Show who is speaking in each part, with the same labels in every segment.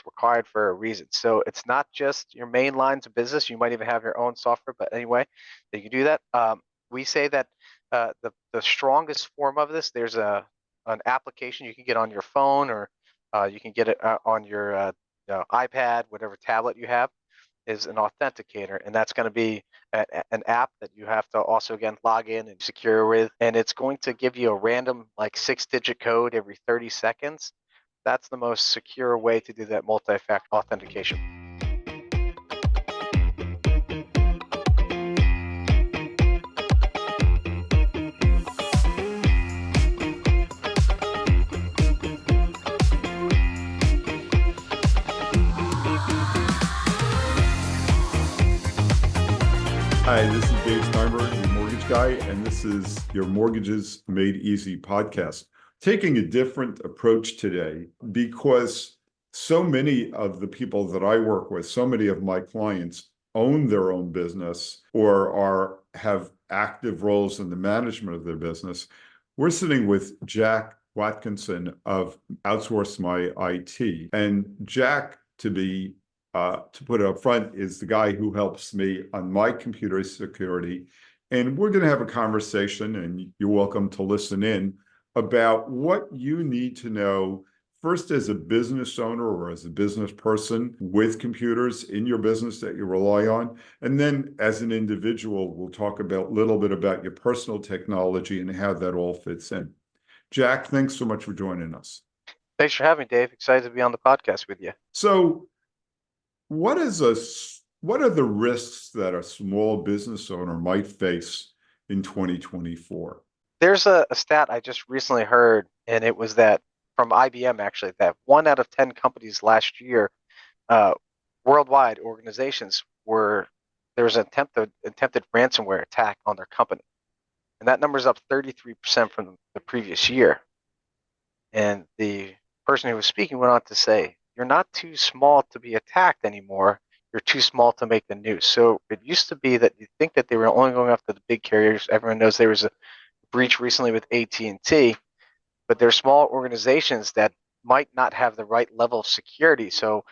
Speaker 1: It's required for a reason. So it's not just your main lines of business. You might even have your own software, but anyway, you can do that. We say that the strongest form of this, there's an application you can get on your phone, or you can get it on your iPad, whatever tablet you have, is an authenticator, and that's going to be an app that you have to also again log in and secure with, and it's going to give you a random like 6-digit code every 30 seconds. That's the most secure way to do that multi-factor authentication.
Speaker 2: Hi, this is Dave Steinberg, your mortgage guy, and this is your Mortgages Made Easy podcast. Taking a different approach today because so many of the people that I work with, so many of my clients own their own business or have active roles in the management of their business. We're sitting with Jack Watkinson of OutsourceMyIT, and Jack, to put it up front, is the guy who helps me on my computer security. And we're going to have a conversation, and you're welcome to listen in, about what you need to know first as a business owner or as a business person with computers in your business that you rely on. And then as an individual, we'll talk about a little bit about your personal technology and how that all fits in. Jack, thanks so much for joining us.
Speaker 1: Thanks for having me, Dave. Excited to be on the podcast with you.
Speaker 2: So, what are the risks that a small business owner might face in 2024?
Speaker 1: There's a stat I just recently heard, and it was that from IBM actually, that 1 out of 10 companies last year, worldwide organizations, there was an attempted ransomware attack on their company, and that number is up 33% from the previous year. And the person who was speaking went on to say, "You're not too small to be attacked anymore. You're too small to make the news." So it used to be that you think that they were only going after the big carriers. Everyone knows there was a breach recently with AT&T, but they're small organizations that might not have the right level of security. So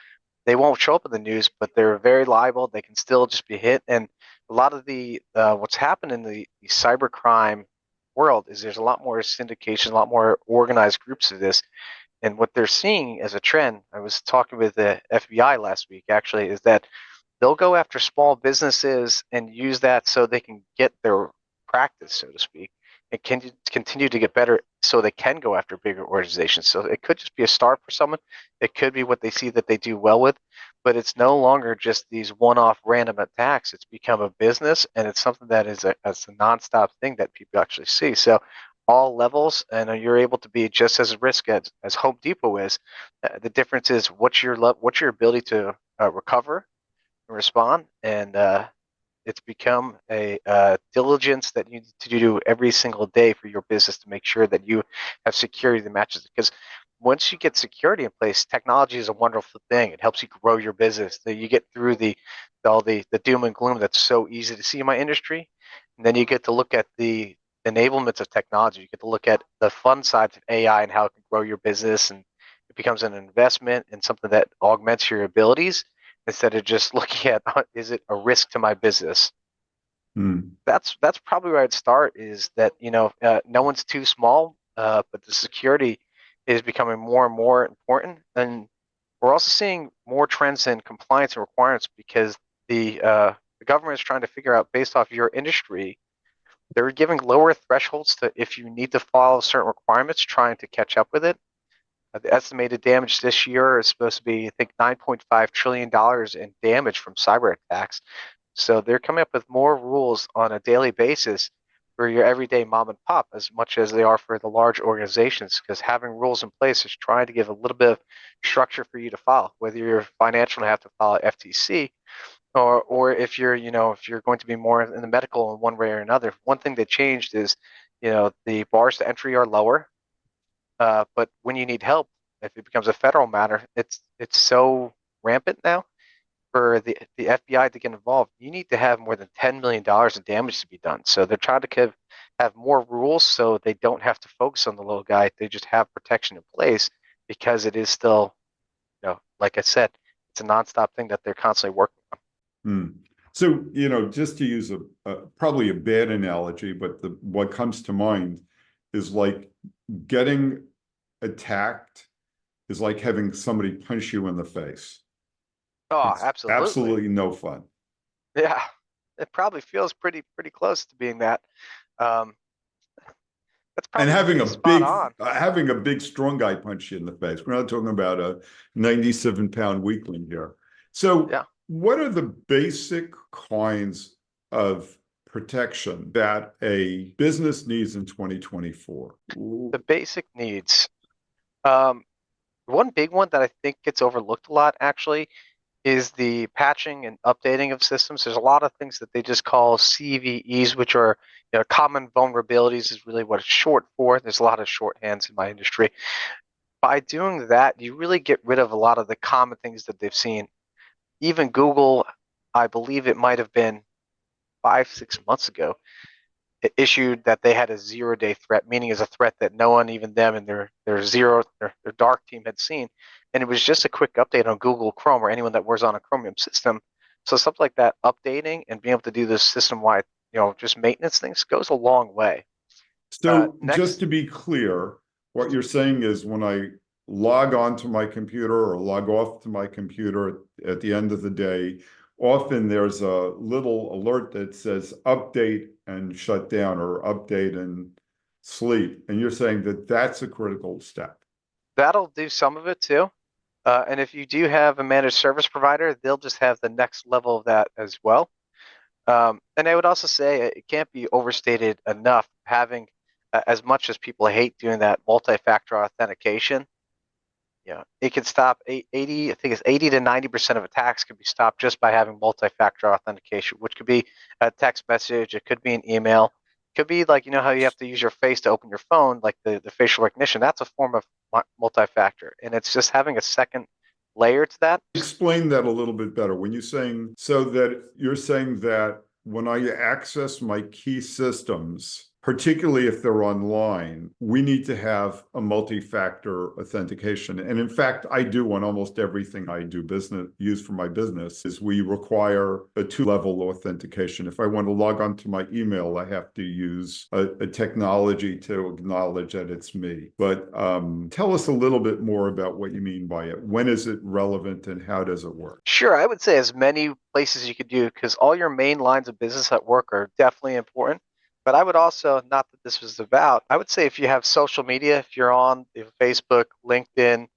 Speaker 1: they won't show up in the news, but they're very liable. They can still just be hit. And a lot of the what's happened in the cybercrime world is there's a lot more syndication, a lot more organized groups of this. And what they're seeing as a trend, I was talking with the FBI last week actually, is that they'll go after small businesses and use that so they can get their practice, so to speak, and can continue to get better so they can go after bigger organizations. So it could just be a start for someone. It could be what they see that they do well with, but it's no longer just these one-off random attacks. It's become a business, and it's something that is a nonstop thing that people actually see. So all levels, and you're able to be just as at risk as Home Depot is. The difference is what's your ability to recover and respond, and it's become a diligence that you need to do every single day for your business to make sure that you have security that matches it. Because once you get security in place, technology is a wonderful thing. It helps you grow your business. You get through all the doom and gloom that's so easy to see in my industry, and then you get to look at the enablements of technology. You get to look at the fun sides of AI and how it can grow your business, and it becomes an investment and something that augments your abilities instead of just looking at is it a risk to my business. That's probably where I'd start, is that no one's too small, but the security is becoming more and more important, and we're also seeing more trends in compliance and requirements because the government is trying to figure out, based off your industry, they're giving lower thresholds to if you need to follow certain requirements, trying to catch up with it. The estimated damage this year is supposed to be, I think, $9.5 trillion in damage from cyber attacks. So they're coming up with more rules on a daily basis for your everyday mom and pop as much as they are for the large organizations, because having rules in place is trying to give a little bit of structure for you to follow, whether you're financial and have to follow FTC, or if you're going to be more in the medical in one way or another. One thing that changed is the bars to entry are lower, but when you need help, if it becomes a federal matter, it's so rampant now for the FBI to get involved. You need to have more than $10 million in damage to be done. So they're trying to have more rules so they don't have to focus on the little guy. They just have protection in place because it is still like I said, it's a nonstop thing that they're constantly working on.
Speaker 2: Hmm. So, just to use probably a bad analogy, but what comes to mind is like getting attacked is like having somebody punch you in the face.
Speaker 1: Oh,
Speaker 2: It's
Speaker 1: absolutely.
Speaker 2: absolutely no fun.
Speaker 1: Yeah, it probably feels pretty close to being that. Um, that's
Speaker 2: And
Speaker 1: probably pretty spot on.
Speaker 2: having a big strong guy punch you in the face. We're not talking about a 97-pound weakling here. So,
Speaker 1: Yeah,
Speaker 2: what are the basic kinds of protection that a business needs in 2024?
Speaker 1: the basic needs. Um, One big one that I think gets overlooked a lot actually is the patching and updating of systems. There's a lot of things that they just call CVEs, which are common vulnerabilities is really what it's short for. There's a lot of shorthands in my industry. By doing that, you really get rid of a lot of the common things that they've seen. Even Google, I believe it might have been 5, 6 months ago, it issued that they had a 0-day threat, meaning is a threat that no one, even them and their dark team had seen. And it was just a quick update on Google Chrome or anyone that was on a Chromium system. So something like that, updating and being able to do this system-wide, just maintenance things goes a long way.
Speaker 2: So just
Speaker 1: Next,
Speaker 2: to be clear, what you're saying is when I log on to my computer or log off to my computer at the end of the day, often there's a little alert that says update and shut down or update and sleep. And you're saying that that's a critical step.
Speaker 1: that'll do some of it too. And if you do have a managed service provider, they'll just have the next level of that as well. And I would also say it can't be overstated enough having, as much as people hate doing that multi-factor authentication, it can stop 80, I think it's 80 to 90% of attacks can be stopped just by having multi-factor authentication, which could be a text message, it could be an email, it could be like, how you have to use your face to open your phone, like the facial recognition. That's a form of multi-factor. And it's just having a second layer to that.
Speaker 2: Explain that a little bit better. When you're saying, so that you're saying that when I access my key systems, particularly if they're online, we need to have a multi-factor authentication. And in fact, I do on almost everything I do use for my business is we require a 2-level authentication. If I want to log on to my email, I have to use a technology to acknowledge that it's me. But tell us a little bit more about what you mean by it. When is it relevant and how does it work?
Speaker 1: Sure, I would say as many places you could do because all your main lines of business at work are definitely important. But I would also, not that this was about, I would say if you have social media, if you're on Facebook, LinkedIn,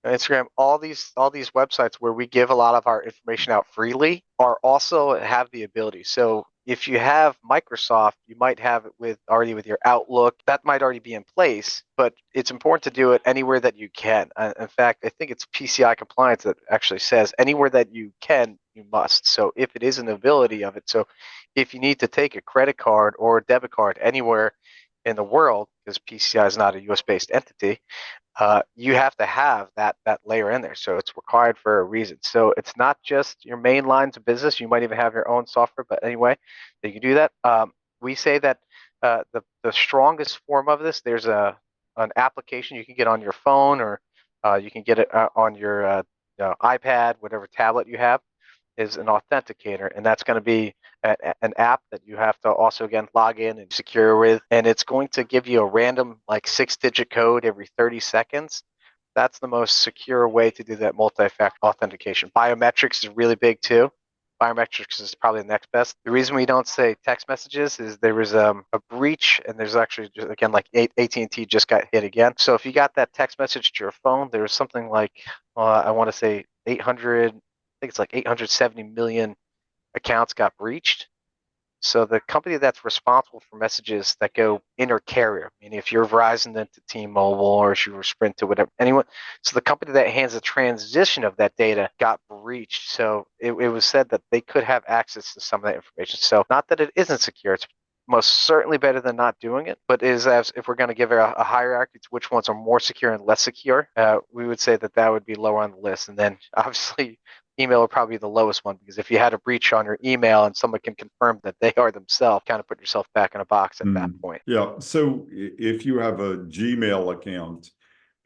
Speaker 1: Instagram, all these websites where we give a lot of our information out freely are also have the ability. So if you have Microsoft, you might have it already with your Outlook. That might already be in place, but it's important to do it anywhere that you can. In fact, I think it's PCI compliance that actually says anywhere that you can, you must. So if it is an ability of it, so if you need to take a credit card or a debit card anywhere in the world, because PCI is not a US based entity, you have to have that layer in there. So it's required for a reason. So it's not just your main lines of business. You might even have your own software, but anyway, you can do that. We say that the strongest form of this, there's an application you can get on your phone or you can get it on your iPad, whatever tablet you have is an authenticator, and that's going to be an app that you have to also again log in and secure with, and it's going to give you a random like 6-digit code every 30 seconds. That's the most secure way to do that multi-factor authentication. Biometrics is really big too. Biometrics is probably the next best. The reason we don't say text messages is there was a breach, and there's actually just, again like AT&T just got hit again. So if you got that text message to your phone, there was something like I want to say 800. I think it's like 870 million accounts got breached. So the company that's responsible for messages that go inter-carrier, meaning if you're Verizon then to T-Mobile or if you were Sprint to whatever, anyone. So the company that handles the transition of that data got breached. So it was said that they could have access to some of that information. So not that it isn't secure, it's most certainly better than not doing it, but is as if we're going to give it a hierarchy to which ones are more secure and less secure, we would say that that would be lower on the list. And then obviously email would probably be the lowest one because if you had a breach on your email and someone can confirm that they are themselves, kind of put yourself back in a box at that point.
Speaker 2: Yeah. So if you have a Gmail account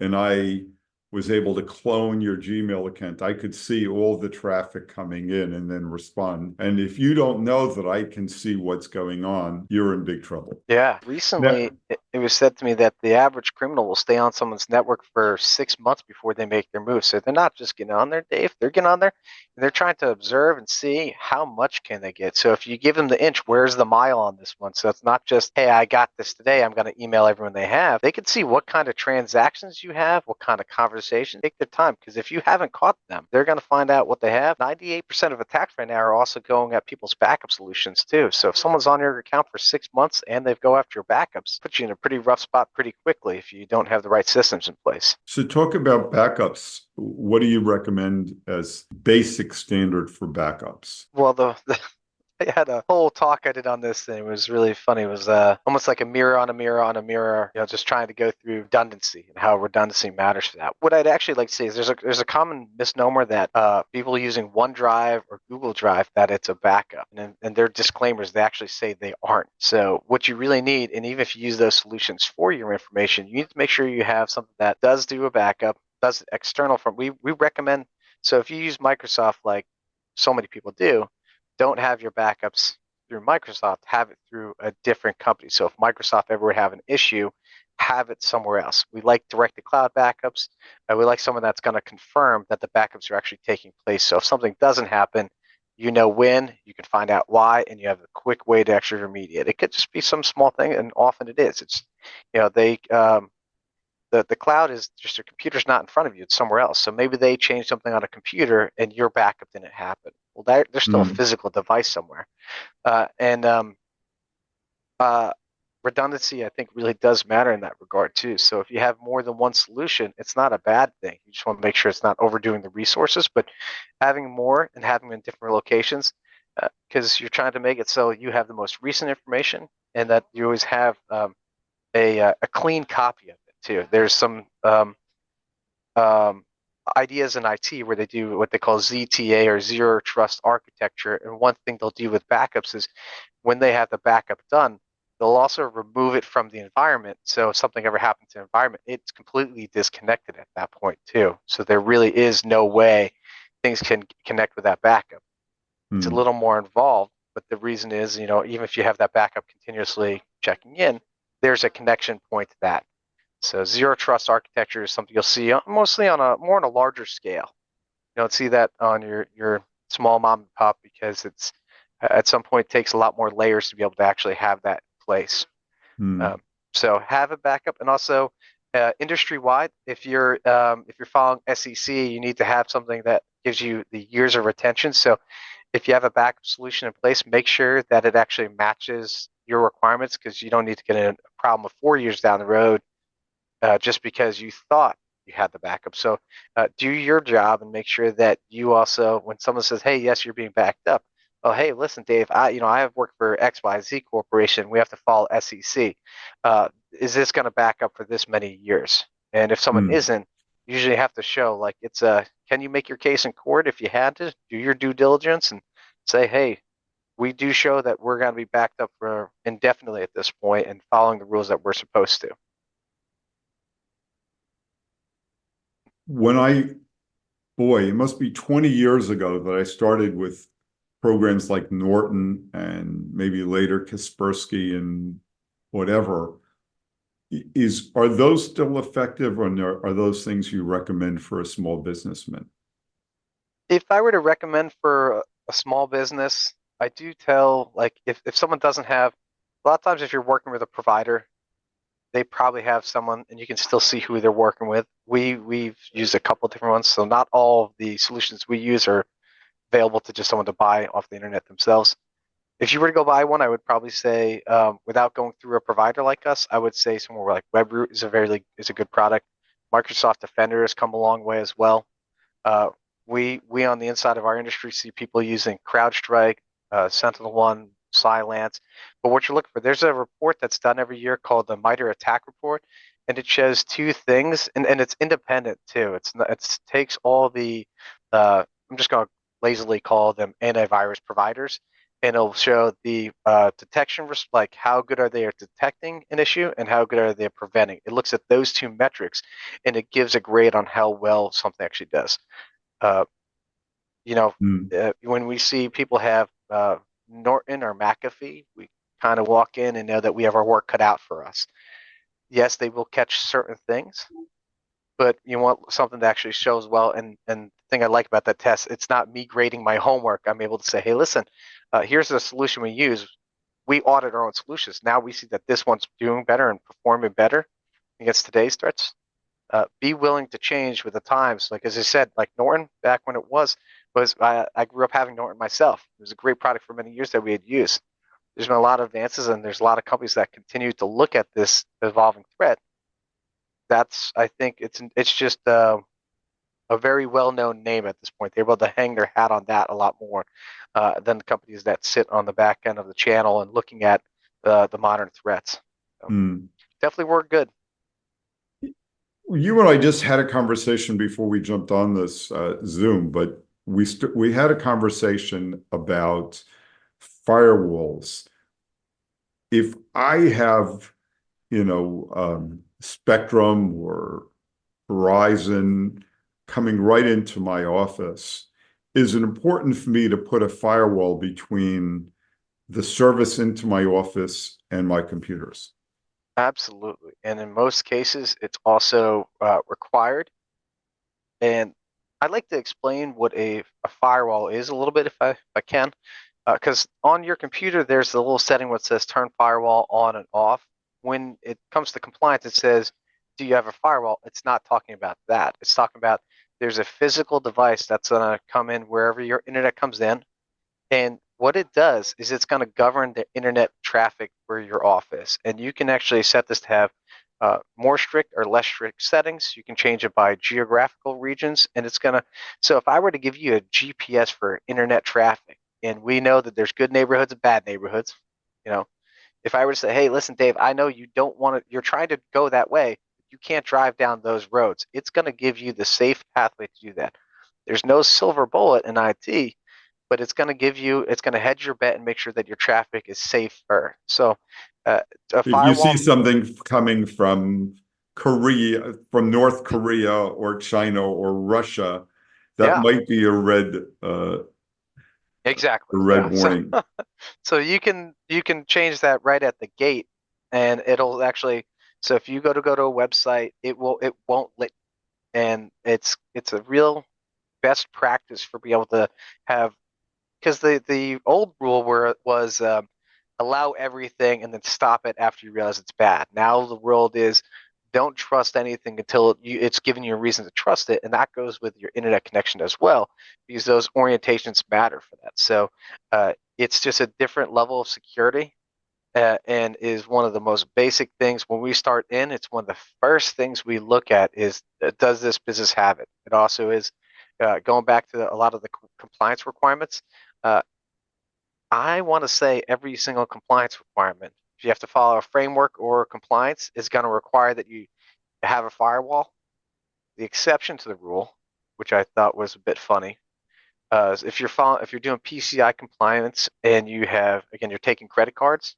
Speaker 2: and I was able to clone your Gmail account, I could see all the traffic coming in and then respond. And if you don't know that I can see what's going on, you're in big trouble.
Speaker 1: Yeah,
Speaker 2: Now,
Speaker 1: recently it was said to me that the average criminal will stay on someone's network for 6 months before they make their move. So they're not just getting on there, Dave. They're getting on there and they're trying to observe and see how much can they get. So if you give them the inch, where's the mile on this one? So it's not just, hey, I got this today, I'm going to email everyone they have. They can see what kind of transactions you have, what kind of conversation. Take their time, because if you haven't caught them, they're going to find out what they have. 98% of attacks right now are also going at people's backup solutions too. So if someone's on your account for 6 months and they've go after your backups, puts you in a pretty rough spot pretty quickly if you don't have the right systems in place.
Speaker 2: so talk about backups. What do you recommend as basic standard for backups?
Speaker 1: Well, I had a whole talk I did on this, and it was really funny. It was almost like a mirror on a mirror on a mirror, just trying to go through redundancy and how redundancy matters for that. What I'd actually like to say is there's a common misnomer that people using OneDrive or Google Drive that it's a backup, and their disclaimers, they actually say they aren't. So what you really need, and even if you use those solutions for your information, you need to make sure you have something that does do a backup, does external from. We recommend, so if you use Microsoft like so many people do, don't have your backups through Microsoft, have it through a different company. So if Microsoft ever would have an issue, have it somewhere else. We like direct-to-cloud backups. We like someone that's going to confirm that the backups are actually taking place. So if something doesn't happen, you know when, you can find out why, and you have a quick way to actually remediate. It could just be some small thing, and often it is. It's, the cloud is just your computer's not in front of you, it's somewhere else. So maybe they changed something on a computer and your backup didn't happen. Well, there's still a
Speaker 2: Mm.
Speaker 1: physical device somewhere. And redundancy, I think, really does matter in that regard too. So if you have more than one solution, it's not a bad thing. You just want to make sure it's not overdoing the resources, but having more and having them in different locations, because you're trying to make it so you have the most recent information and that you always have a clean copy of it too. There's some ideas in IT where they do what they call ZTA, or zero trust architecture. And one thing they'll do with backups is when they have the backup done, they'll also remove it from the environment. So if something ever happens to the environment, it's completely disconnected at that point too. So there really is no way things can connect with that backup. It's a
Speaker 2: Mm.
Speaker 1: little more involved, but the reason is, even if you have that backup continuously checking in, there's a connection point to that. So zero trust architecture is something you'll see mostly on a larger scale. You don't see that on your small mom and pop, because it's at some point takes a lot more layers to be able to actually have that in place.
Speaker 2: Mm.
Speaker 1: Um, so have a backup, and also industry wide, if you're following SEC, you need to have something that gives you the years of retention. So if you have a backup solution in place, make sure that it actually matches your requirements, because you don't need to get in a problem of 4 years down the road just because you thought you had the backup. So do your job and make sure that you also, when someone says, "Hey, yes, you're being backed up," oh, hey, listen, Dave, I have worked for XYZ Corporation. We have to follow SEC. Is this going to back up for this many years? And if someone
Speaker 2: Mm.
Speaker 1: isn't, you usually have to show, like, it's a, can you make your case in court? If you had to do your due diligence and say, hey, we do show that we're going to be backed up for indefinitely at this point and following the rules that we're supposed to.
Speaker 2: When I, boy, it must be 20 years ago that I started with programs like Norton and maybe later Kaspersky and whatever. Are those still effective, or are those things you recommend for a small businessman?
Speaker 1: If I were to recommend for a small business, I do tell, like, if someone doesn't have, a lot of times if you're working with a provider, they probably have someone and you can still see who they're working with. We've used a couple different ones, so not all of the solutions we use are available to just someone to buy off the internet themselves. If you were to go buy one, I would probably say, without going through a provider like us, I would say somewhere like WebRoot is a good product. Microsoft Defender has come a long way as well. Uh, we on the inside of our industry see people using CrowdStrike, SentinelOne, Cylance. But what you're looking for, there's a report that's done every year called the MITRE ATT&CK Report, and it shows two things, and it's independent too. It takes all the I'm just going to lazily call them antivirus providers, and it'll show the detection, like how good are they at detecting an issue and how good are they at preventing. It looks at those two metrics, and it gives a grade on how well something actually does. Uh, you know,
Speaker 2: Mm.
Speaker 1: when we see people have Norton or McAfee, we kind of walk in and know that we have our work cut out for us. Yes, they will catch certain things, but you want something that actually shows well. And the thing I like about that test, it's not me grading my homework. I'm able to say, hey, listen, here's the solution we use. We audit our own solutions. Now we see that this one's doing better and performing better against today's threats. Be willing to change with the times. Like as I said, like Norton back when it was I grew up having Norton myself. It was a great product for many years that we had used. There's been a lot of advances, and there's a lot of companies that continue to look at this evolving threat. That's I think it's just a very well-known name at this point. They're able to hang their hat on that a lot more than the companies that sit on the back end of the channel and looking at the modern threats. So
Speaker 2: Mm.
Speaker 1: definitely work good.
Speaker 2: You and I just had a conversation before we jumped on this Zoom, but we had a conversation about firewalls. If I have, Spectrum or Verizon coming right into my office, is it important for me to put a firewall between the service into my office and my computers?
Speaker 1: Absolutely. And in most cases, it's also required. And I'd like to explain what a firewall is a little bit if I can. Because on your computer, there's a little setting where it says turn firewall on and off. When it comes to compliance, it says, do you have a firewall? It's not talking about that. It's talking about there's a physical device that's going to come in wherever your internet comes in. And what it does is it's going to govern the internet traffic for your office. And you can actually set this to have more strict or less strict settings. You can change it by geographical regions. And it's going to, so if I were to give you a GPS for internet traffic, and we know that there's good neighborhoods and bad neighborhoods, you know, if I were to say, hey, listen, Dave, I know you don't want to, you're trying to go that way. You can't drive down those roads. It's going to give you the safe pathway to do that. There's no silver bullet in IT, but it's going to give you, it's going to hedge your bet and make sure that your traffic is safer. So uh, a
Speaker 2: If you see
Speaker 1: firewall,
Speaker 2: something coming from Korea, from North Korea or China or Russia, that
Speaker 1: yeah,
Speaker 2: might be
Speaker 1: exactly,
Speaker 2: a
Speaker 1: yeah.
Speaker 2: red
Speaker 1: So
Speaker 2: warning.
Speaker 1: so you can change that right at the gate, and it'll actually. So if you go to a website, it won't let, and it's a real best practice for being able to have, because the old rule where it was allow everything and then stop it after you realize it's bad. Now the world is don't trust anything until it's given you a reason to trust it, and that goes with your internet connection as well, because those orientations matter for that. So it's just a different level of security. And is one of the most basic things when we start in. It's one of the first things we look at is does this business have it? It also is going back to a lot of the compliance requirements. Uh, I want to say every single compliance requirement, if you have to follow a framework or compliance, is going to require that you have a firewall. The exception to the rule, which I thought was a bit funny, is if you're doing PCI compliance and you have, again, you're taking credit cards,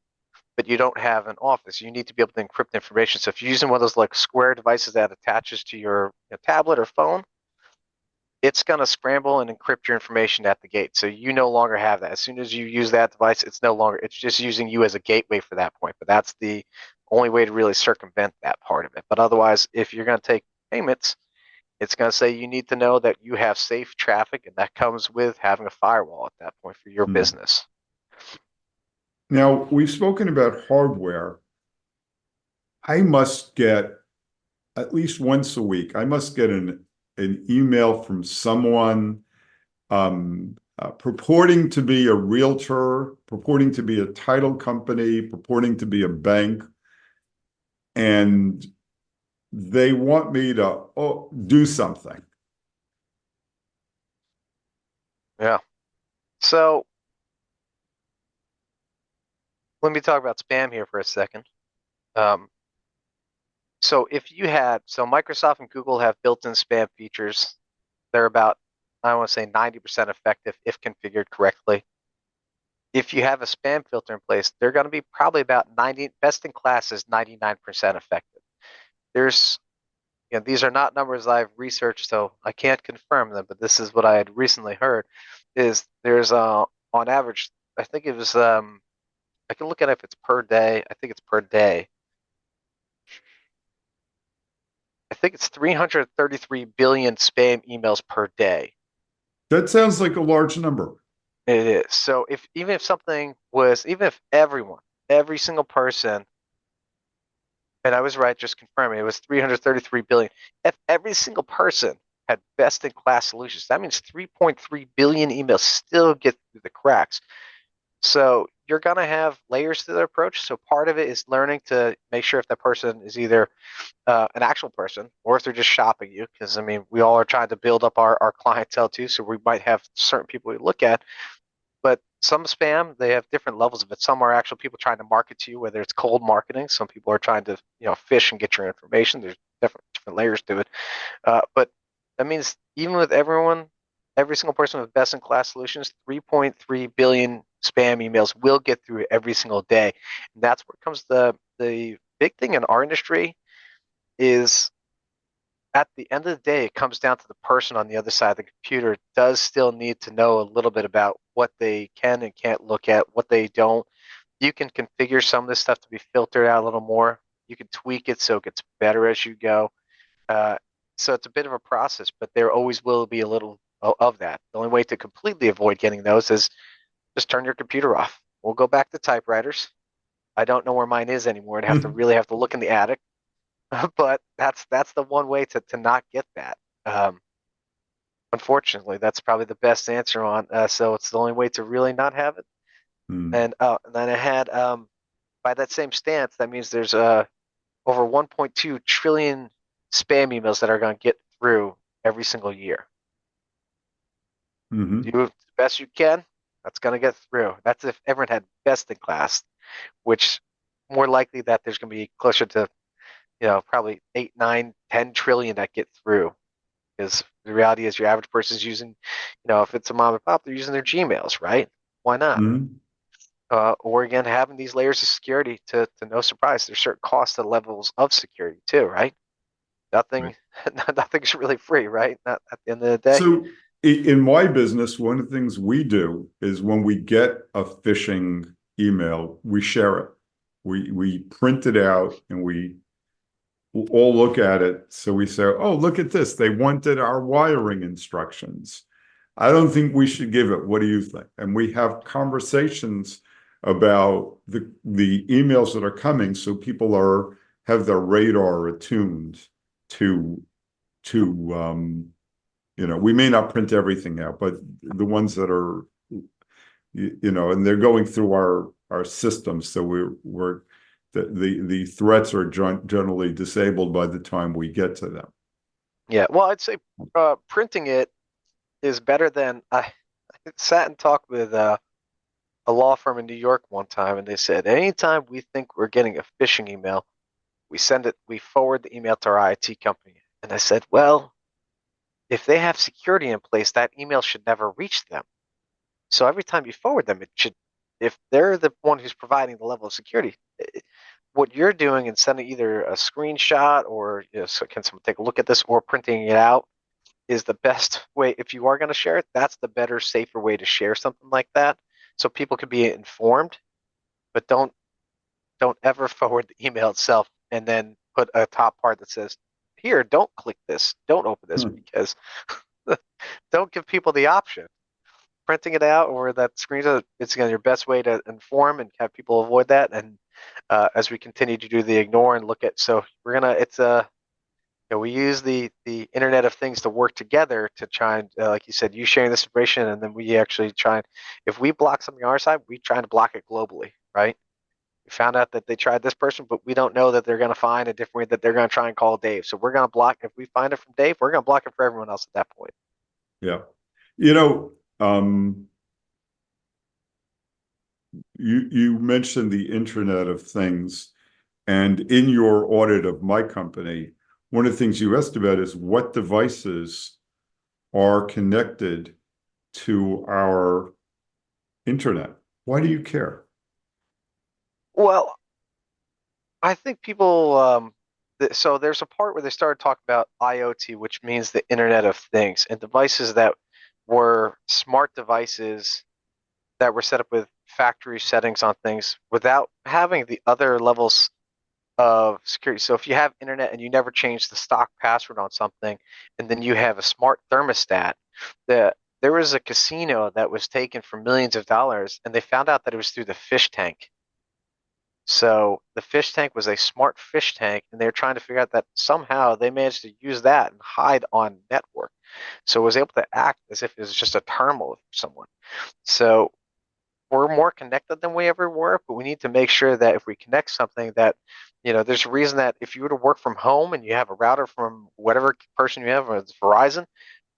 Speaker 1: but you don't have an office, you need to be able to encrypt information. So if you're using one of those like square devices that attaches to your tablet or phone, it's going to scramble and encrypt your information at the gate. So you no longer have that. As soon as you use that device, it's no longer, it's just using you as a gateway for that point. But that's the only way to really circumvent that part of it. But otherwise, if you're going to take payments, it's going to say you need to know that you have safe traffic, and that comes with having a firewall at that point for your
Speaker 2: Hmm.
Speaker 1: business.
Speaker 2: Now, we've spoken about hardware. I must get at least once a week, I must get an email from someone purporting to be a realtor, purporting to be a title company, purporting to be a bank, and they want me to do something.
Speaker 1: Yeah. So let me talk about spam here for a second. Um, so if you had, so Microsoft and Google have built-in spam features. They're about, I want to say 90% effective if configured correctly. if you have a spam filter in place, they're going to be probably about 90, best in class is 99% effective. There's, these are not numbers I've researched, so I can't confirm them, but this is what I had recently heard, is there's on average, I think it was I can look at it if it's per day. I think it's per day. I think it's 333 billion spam emails per day.
Speaker 2: That sounds like a large number.
Speaker 1: It is. So if even if something was, even if everyone, every single person, and I was right, just confirming it was 333 billion. If every single person had best in class solutions, that means 3.3 billion emails still get through the cracks. So you're going to have layers to their approach. So part of it is learning to make sure if that person is either an actual person or if they're just shopping you. Because, I mean, we all are trying to build up our clientele too. So we might have certain people we look at. But some spam, they have different levels of it. Some are actual people trying to market to you, whether it's cold marketing. Some people are trying to, fish and get your information. There's different layers to it. But that means even with everyone, every single person with best in class solutions, 3.3 billion spam emails will get through every single day. And that's where comes the big thing in our industry is at the end of the day, it comes down to the person on the other side of the computer does still need to know a little bit about what they can and can't look at, what they don't. You can configure some of this stuff to be filtered out a little more. You can tweak it so it gets better as you go. Uh, so it's a bit of a process, but there always will be a little of that. The only way to completely avoid getting those is just turn your computer off. We'll go back to typewriters. I don't know where mine is anymore. I'd have to really have to look in the attic. But that's the one way to not get that. Um, Unfortunately, that's probably the best answer on. So it's the only way to really not have it.
Speaker 2: Hmm.
Speaker 1: And then I had by that same stance, that means there's over 1.2 trillion spam emails that are going to get through every single year.
Speaker 2: Hmm.
Speaker 1: Do the best you can. That's going to get through. That's if everyone had best in class, which more likely that there's going to be closer to probably 8, 9, 10 trillion that get through. Because the reality is your average person's using, if it's a mom and pop, they're using their Gmails, right? Why not?
Speaker 2: Hmm.
Speaker 1: Or again, having these layers of security to no surprise, there's certain cost and levels of security too, right?
Speaker 2: Right.
Speaker 1: Nothing, nothing's really free, right? Not at the end of the day.
Speaker 2: So in my business, one of the things we do is when we get a phishing email, we share it. We print it out and we all look at it. So we say, oh, look at this. They wanted our wiring instructions. I don't think we should give it. What do you think? And we have conversations about the emails that are coming, so people have their radar attuned to we may not print everything out, but the ones that are and they're going through our systems, so we're the threats are generally disabled by the time we get to them.
Speaker 1: Yeah. Well, I'd say printing it is better than I sat and talked with a law firm in New York one time, and they said anytime we think we're getting a phishing email, we forward the email to our IT company. And I said, well, if they have security in place, that email should never reach them. So every time you forward them, it should, if they're the one who's providing the level of security, what you're doing and sending either a screenshot or so can someone take a look at this or printing it out is the best way. If you are going to share it, that's the better, safer way to share something like that, so people can be informed. But don't ever forward the email itself and then put a top part that says, "Here, don't click this, don't open this,"
Speaker 2: Hmm.
Speaker 1: because don't give people the option. Printing it out or that screenshot, it's your best way to inform and have people avoid that. And as we continue to do the ignore and look at, so we're gonna, it's a, we use the Internet of Things to work together to try and, like you said, you sharing this information, and then we actually try and, if we block something on our side, we try to block it globally, right? We found out that they tried this person, but we don't know that they're going to find a different way that they're going to try and call Dave. So we're going to block, if we find it from Dave, we're going to block it for everyone else at that point.
Speaker 2: Yeah. You know, you mentioned the Internet of Things, and in your audit of my company, one of the things you asked about is what devices are connected to our internet. Why do you care?
Speaker 1: Well, I think people, so there's a part where they started talking about IoT, which means the Internet of Things, and devices that were smart devices that were set up with factory settings on things without having the other levels of security. So if you have internet and you never change the stock password on something, and then you have a smart thermostat, there was a casino that was taken for millions of dollars, and they found out that it was through the fish tank. So the fish tank was a smart fish tank, and they were trying to figure out that somehow they managed to use that and hide on network. So it was able to act as if it was just a terminal for someone. So we're more connected than we ever were, but we need to make sure that if we connect something that, there's a reason that if you were to work from home and you have a router from whatever person you have, whether it's Verizon,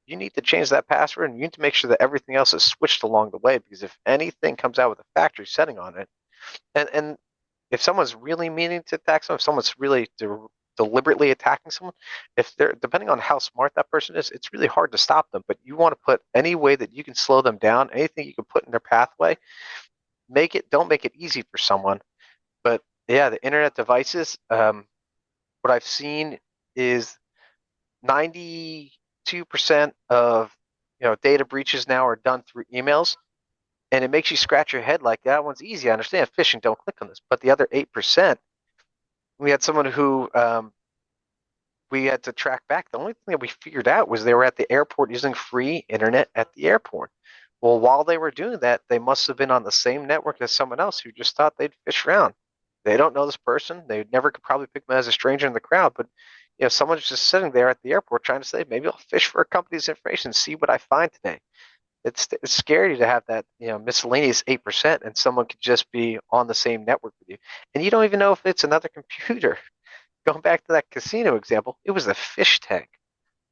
Speaker 1: you need to change that password and you need to make sure that everything else is switched along the way because if anything comes out with a factory setting on it, and if someone's really meaning to attack someone, if someone's really deliberately attacking someone, if they're depending on how smart that person is, it's really hard to stop them. But you want to put any way that you can slow them down, anything you can put in their pathway, don't make it easy for someone. But yeah, the internet devices, what I've seen is 92% of data breaches now are done through emails. And it makes you scratch your head like that one's easy. I understand phishing, don't click on this. But the other 8%, we had someone who we had to track back. The only thing that we figured out was they were at the airport using free internet at the airport. Well, while they were doing that, they must have been on the same network as someone else who just thought they'd fish around. They don't know this person. They never could probably pick them as a stranger in the crowd, but someone's just sitting there at the airport trying to say, maybe I'll fish for a company's information, see what I find today. It's scary to have that miscellaneous 8%, and someone could just be on the same network with you, and you don't even know if it's another computer. Going back to that casino example, it was a fish tank.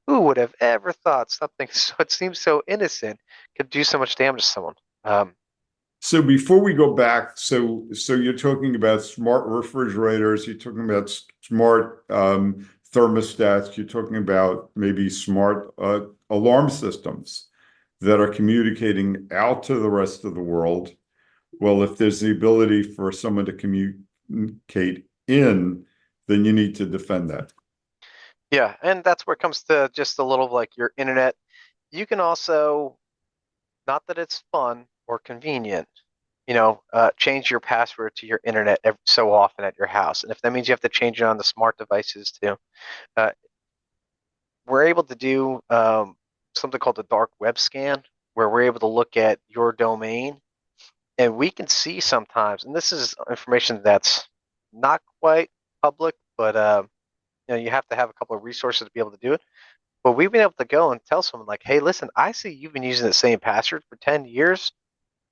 Speaker 1: Who would have ever thought something so it seems so innocent could do so much damage to someone? Um,
Speaker 2: So before we go back, so you're talking about smart refrigerators, you're talking about smart thermostats, you're talking about maybe smart alarm systems that are communicating out to the rest of the world. Well, if there's the ability for someone to communicate in, then you need to defend that.
Speaker 1: yeah, and that's where it comes to just a little like your internet. You can also, not that it's fun or convenient, change your password to your internet every so often at your house. And if that means you have to change it on the smart devices too, uh, we're able to do something called the dark web scan, where we're able to look at your domain and we can see sometimes, and this is information that's not quite public, but you have to have a couple of resources to be able to do it. But we've been able to go and tell someone like, hey, listen, I see you've been using the same password for 10 years.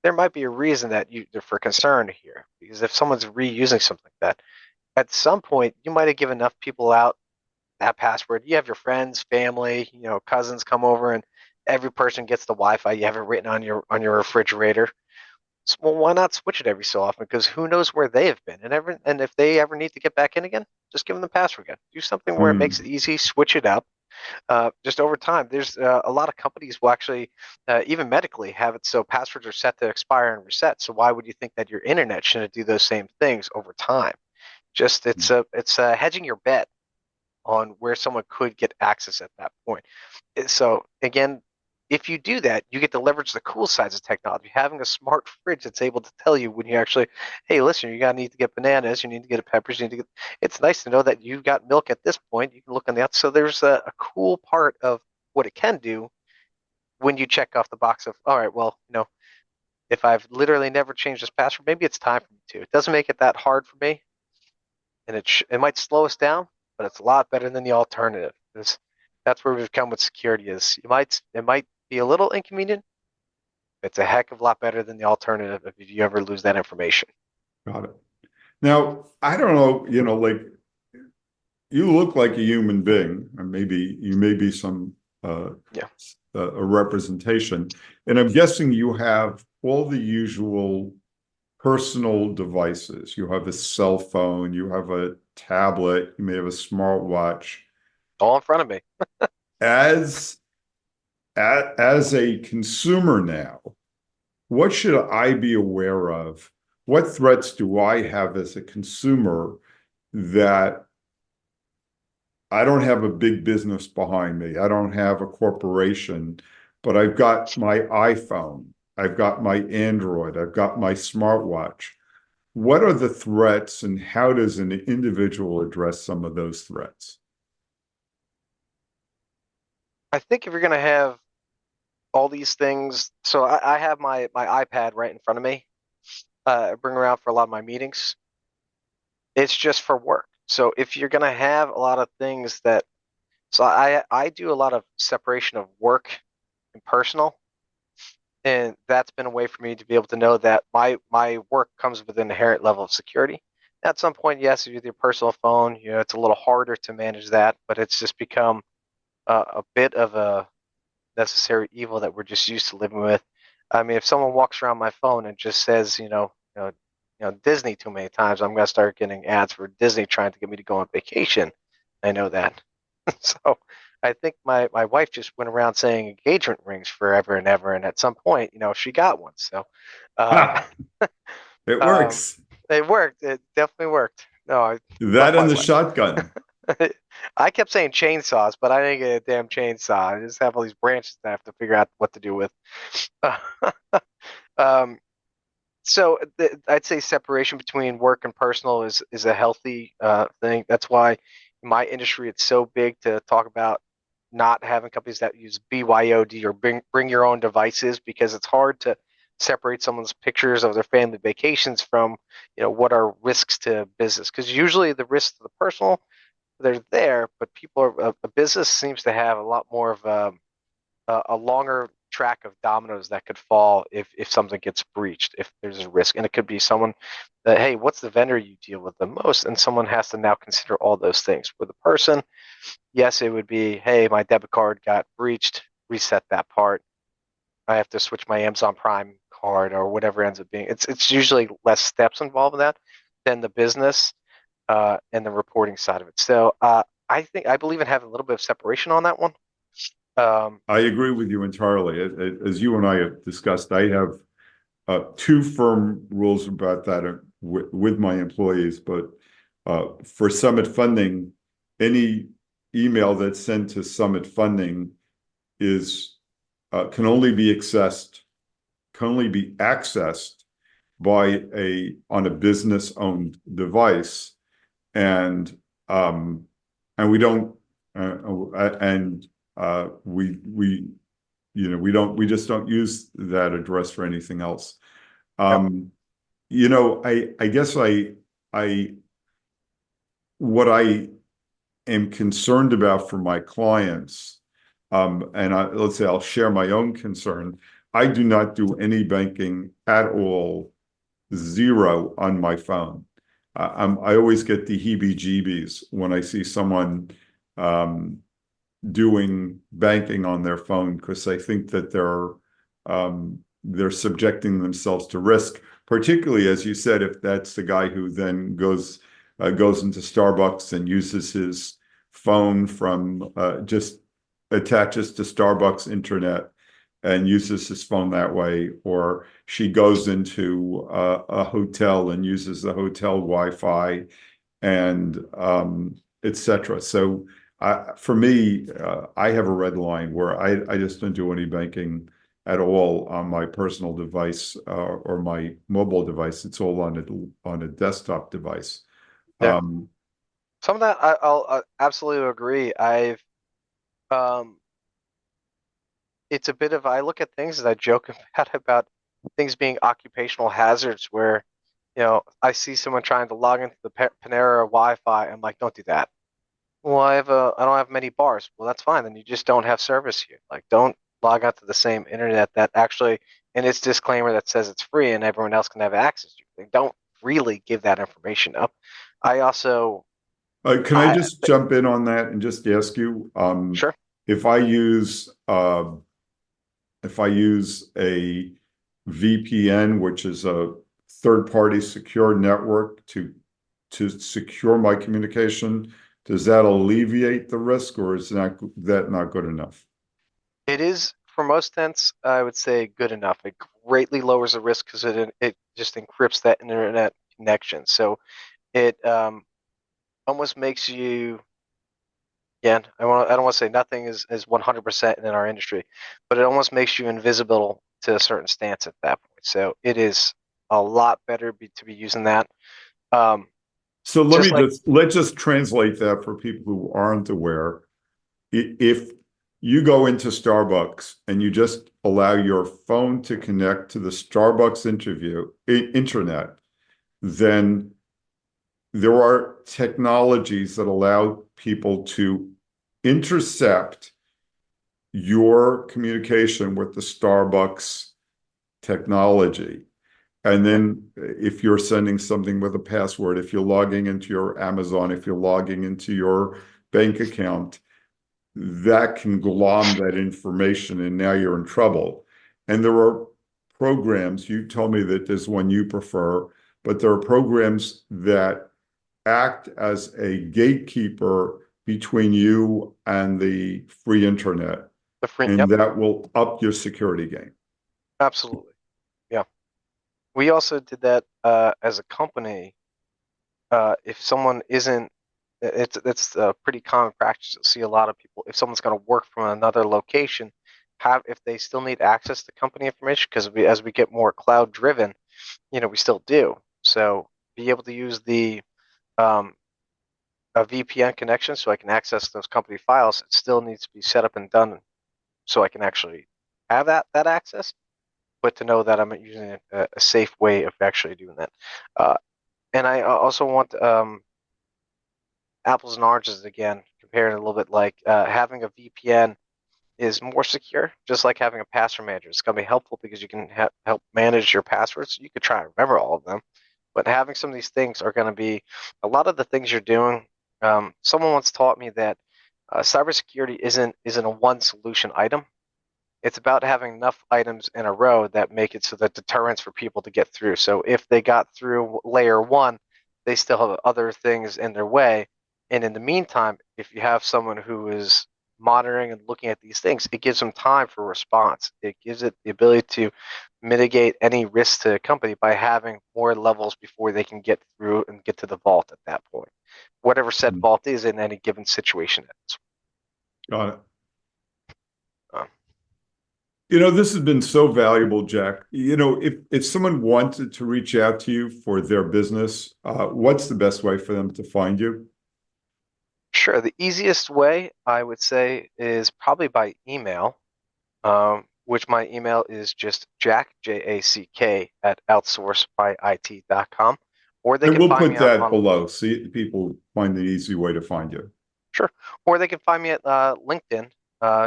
Speaker 1: There might be a reason that you for concern here. Because if someone's reusing something like that, at some point you might have given enough people out that password. You have your friends, family, cousins come over and every person gets the Wi-Fi. You have it written on your refrigerator. So, well, why not switch it every so often? Because who knows where they have been, and if they ever need to get back in again, just give them the password again. Do something where it makes it easy. Switch it up. Just over time, there's a lot of companies will actually, even medically, have it so passwords are set to expire and reset. So why would you think that your internet shouldn't do those same things over time? Just it's hedging your bet on where someone could get access at that point. So again, if you do that, you get to leverage the cool sides of technology. Having a smart fridge that's able to tell you when you actually, hey, listen, you gotta need to get bananas, you need to get peppers, you need to get. It's nice to know that you've got milk at this point. You can look on the outside. So there's a cool part of what it can do when you check off the box of, all right, well, if I've literally never changed this password, maybe it's time for me to. It doesn't make it that hard for me, and it might slow us down, but it's a lot better than the alternative. That's where we've come with security. Is it might be a little inconvenient. It's a heck of a lot better than the alternative if you ever lose that information.
Speaker 2: Got it. Now, I don't know, like you look like a human being, and maybe you may be some
Speaker 1: Yeah.
Speaker 2: a representation. And I'm guessing you have all the usual personal devices. You have a cell phone, you have a tablet, you may have a smartwatch.
Speaker 1: All in front of me.
Speaker 2: As as a consumer now, what should I be aware of? What threats do I have as a consumer that I don't have a big business behind me? I don't have a corporation, but I've got my iPhone, I've got my Android, I've got my smartwatch. What are the threats, and how does an individual address some of those threats?
Speaker 1: I think if you're going to have all these things, so I have my iPad right in front of me. I bring around for a lot of my meetings. It's just for work. So if you're going to have a lot of things that, so I do a lot of separation of work and personal, and that's been a way for me to be able to know that my work comes with an inherent level of security. At some point, yes, with your personal phone, it's a little harder to manage that, but it's just become a bit of a necessary evil that we're just used to living with. I mean, if someone walks around my phone and just says, Disney too many times, I'm gonna start getting ads for Disney trying to get me to go on vacation. I know that. So I think my wife just went around saying engagement rings forever and ever, and at some point, she got one. So um,
Speaker 2: Ah, it
Speaker 1: um,
Speaker 2: works.
Speaker 1: it worked. It definitely worked. No, I love
Speaker 2: That
Speaker 1: my
Speaker 2: and the
Speaker 1: wife.
Speaker 2: shotgun.
Speaker 1: I kept saying chainsaws, but I didn't get a damn chainsaw. I just have all these branches that I have to figure out what to do with. um, so I'd say separation between work and personal is a healthy thing. That's why in my industry it's so big to talk about not having companies that use BYOD or bring your own devices, because it's hard to separate someone's pictures of their family vacations from what are risks to business, because usually the risks to the personal, they're there, but people are a business seems to have a lot more of a longer track of dominoes that could fall if something gets breached, if there's a risk. And it could be someone that, hey, what's the vendor you deal with the most? And someone has to now consider all those things. With a person, yes, it would be, hey, my debit card got breached, reset that part. I have to switch my Amazon Prime card or whatever ends up being. It's usually less steps involved in that than the business and the reporting side of it. So I believe in having a little bit of separation on that one. Um,
Speaker 2: I agree with you entirely. As you and I have discussed, I have two firm rules about that with my employees. But for Summit Funding, any email that's sent to Summit Funding is can only be accessed by on a business owned device, and um, and we don't and we we just don't use that address for anything else.
Speaker 1: yep,
Speaker 2: Um, I guess I what I am concerned about for my clients, and let's say I'll share my own concern. I do not do any banking at all, zero on my phone. I always get the heebie-jeebies when I see someone um, doing banking on their phone, because I think that they're subjecting themselves to risk, particularly, as you said, if that's the guy who then goes into Starbucks and uses his phone from just attaches to Starbucks internet and uses his phone that way, or she goes into a hotel and uses the hotel Wi-Fi, and etc. So for me, I have a red line where I just don't do any banking at all on my personal device or my mobile device. It's all on a desktop device.
Speaker 1: yeah.
Speaker 2: Um,
Speaker 1: Some of that I'll absolutely agree. Um, it's a bit of, I look at things and I joke about things being occupational hazards where, I see someone trying to log into the Panera Wi-Fi. I'm like, don't do that. Well, I don't have many bars. Well, that's fine. Then you just don't have service here. Like, don't log onto the same internet that actually, in its disclaimer that says it's free and everyone else can have access to. They don't really give that information up. I also,
Speaker 2: can I
Speaker 1: I
Speaker 2: just jump in on that and just ask you,
Speaker 1: sure.
Speaker 2: if I use a VPN, which is a third-party secure network to secure my communication, does that alleviate the risk, or is that not good enough?
Speaker 1: It is, for most tents, I would say good enough. It greatly lowers the risk because it just encrypts that internet connection. So it almost makes you, again, I don't want to say nothing is 100% in our industry, but it almost makes you invisible to a certain stance at that point. So it is a lot better to be using that. Um,
Speaker 2: So
Speaker 1: just like
Speaker 2: let's just translate that for people who aren't aware. If you go into Starbucks and you just allow your phone to connect to the Starbucks internet, then there are technologies that allow people to intercept your communication with the Starbucks technology. And then if you're sending something with a password, if you're logging into your Amazon, if you're logging into your bank account, that can glom that information and now you're in trouble. And there are programs, you told me that there's one you prefer, but there are programs that act as a gatekeeper between you and the free internet,
Speaker 1: the free,
Speaker 2: and
Speaker 1: yep,
Speaker 2: that will up your security game.
Speaker 1: absolutely. Yeah. We also did that as a company. If someone isn't, it's a pretty common practice. You'll see a lot of people, if someone's going to work from another location, have if they still need access to company information, because as we get more cloud driven, we still do. So be able to use the um, a VPN connection so I can access those company files. It still needs to be set up and done so I can actually have that access, but to know that I'm using a safe way of actually doing that. Uh, and I also want apples and oranges again, comparing a little bit like having a VPN is more secure, just like having a password manager. It's going to be helpful because you can help manage your passwords. You could try and remember all of them, but having some of these things are going to be a lot of the things you're doing. Someone once taught me that cybersecurity isn't a one solution item. It's about having enough items in a row that make it so that deterrents for people to get through. So if they got through layer one, they still have other things in their way. And in the meantime, if you have someone who is monitoring and looking at these things, it gives them time for response. It gives it the ability to mitigate any risk to a company by having more levels before they can get through and get to the vault at that point. Whatever said vault is in any given situation.
Speaker 2: Got it.
Speaker 1: Uh,
Speaker 2: This has been so valuable, Jack. If someone wanted to reach out to you for their business, what's the best way for them to find you?
Speaker 1: Sure. The easiest way I would say is probably by email, which my email is just Jack, Jack, at OutsourceMyIT.com. Or they
Speaker 2: And
Speaker 1: can
Speaker 2: we'll
Speaker 1: find
Speaker 2: put
Speaker 1: me
Speaker 2: that
Speaker 1: on
Speaker 2: below so people find the easy way to find you.
Speaker 1: sure. Or they can find me at LinkedIn.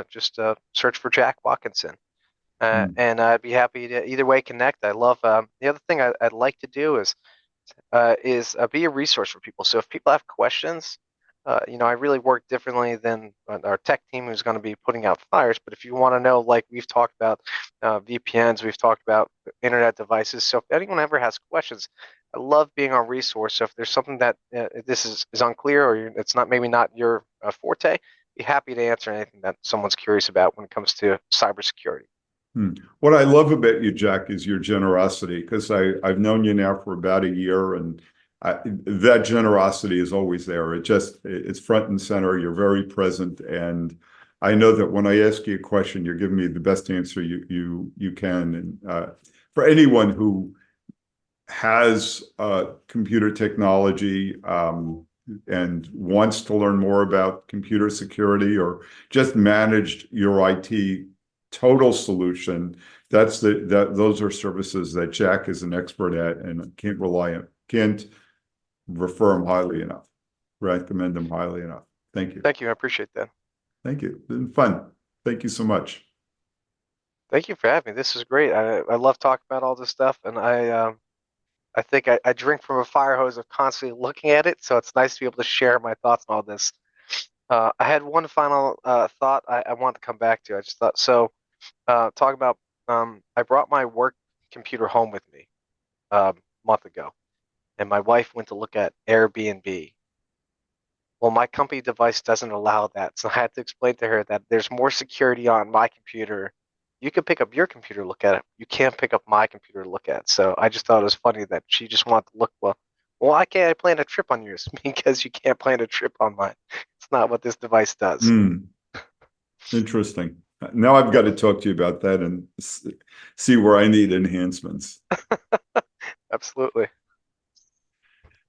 Speaker 1: Just search for Jack Watkinson.
Speaker 2: Hmm.
Speaker 1: And I'd be happy to either way connect. I love the other thing I'd like to do is be a resource for people. So if people have questions, I really work differently than our tech team who's going to be putting out fires. But if you want to know, like we've talked about VPNs, we've talked about internet devices. So if anyone ever has questions, I love being our resource. So if there's something that this is unclear or it's not maybe not your forte, be happy to answer anything that someone's curious about when it comes to cybersecurity.
Speaker 2: What I love about you, Jack, is your generosity, because I've known you now for about a year, and that generosity is always there. It's front and center. You're very present, and I know that when I ask you a question, you're giving me the best answer you can. And for anyone who has computer technology and wants to learn more about computer security or just managed your IT total solution, those are services that Jack is an expert at, and can't refer him highly enough, recommend him highly enough. Thank you.
Speaker 1: Thank you. I appreciate that.
Speaker 2: Thank you. It's been fun. Thank you so much.
Speaker 1: Thank you for having me. This is great. I love talking about all this stuff, and I think I drink from a fire hose of constantly looking at it. So it's nice to be able to share my thoughts on all this. I had one final thought I want to come back to. I just thought so. Talk about I brought my work computer home with me a month ago, and my wife went to look at Airbnb. Well, my company device doesn't allow that, so I had to explain to her that there's more security on my computer you can pick up your computer to look at it. You can't pick up my computer to look at it. So I just thought it was funny that she just wanted to look, well, why can't I plan a trip on yours? Because you can't plan a trip on mine. It's not what this device does.
Speaker 2: Interesting. Now I've got to talk to you about that and see where I need enhancements.
Speaker 1: Absolutely.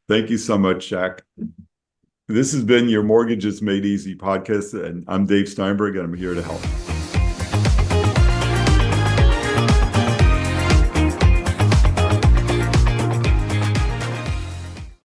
Speaker 2: Thank you so much, Jack. This has been your Mortgages Made Easy podcast, and I'm Dave Steinberg, and I'm here to help.